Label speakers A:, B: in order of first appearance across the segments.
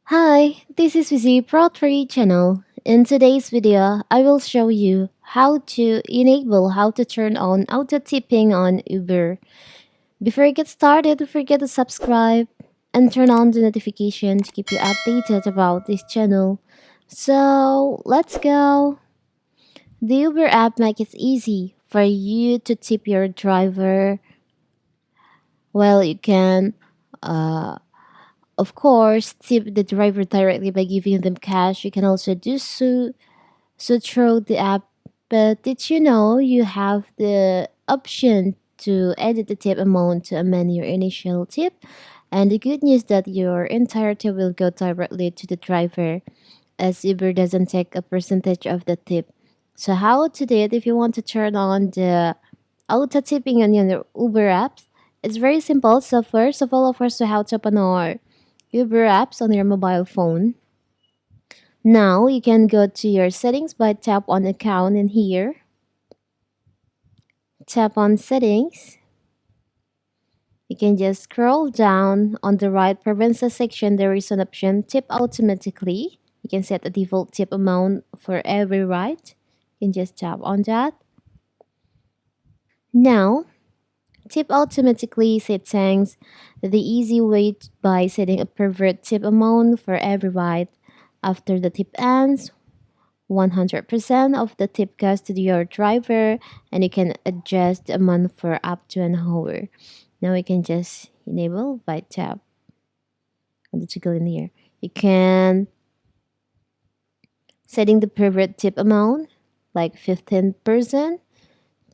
A: Hi, this is Vizi Pro3 channel. In today's video, I will show you how to turn on auto tipping on Uber. Before I get started, don't forget to subscribe and turn on the notification to keep you updated about this channel. So, let's go. The Uber app makes it easy for you to tip your driver. Well, you can uh, of course, tip the driver directly by giving them cash. You can also do so through the app. But did you know you have the option to edit the tip amount to amend your initial tip? And the good news that your entire tip will go directly to the driver, as Uber doesn't take a percentage of the tip. So how to do it if you want to turn on the auto tipping on your Uber apps? It's very simple. So first of all, first we have to open our Uber apps on your mobile phone. Now you can go to your settings by tap on account in here. Tap on settings. You can just scroll down on the right preferences section. There is an option tip automatically. You can set a default tip amount for every ride. You can just tap on that. Now tip automatically settings the easy way by setting a preferred tip amount for every ride. After the tip ends, 100% of the tip goes to your driver, and you can adjust the amount for up to an hour. Now we can just enable by tap on the toggle in here. You can setting the preferred tip amount like 15%,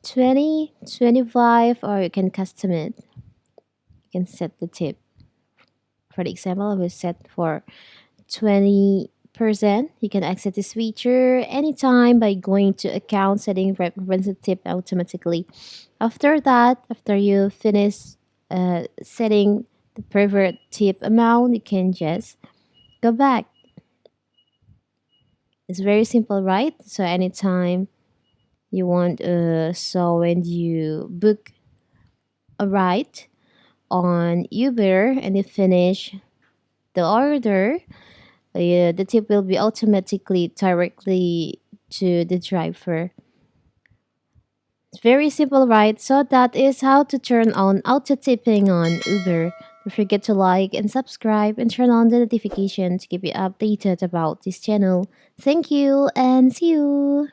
A: 20, 25, or you can custom it. You can set the tip. For the example, I will set for 20%. You can exit this feature anytime by going to account setting reference tip automatically. After that, after you finish setting the preferred tip amount, you can just go back. It's very simple, right? So anytime you want, so when you book a ride on Uber and you finish the order, the tip will be automatically directly to the driver. It's very simple, right? So that is how to turn on auto tipping on Uber. Don't forget to like and subscribe and turn on the notification to keep you updated about this channel. Thank you and see you.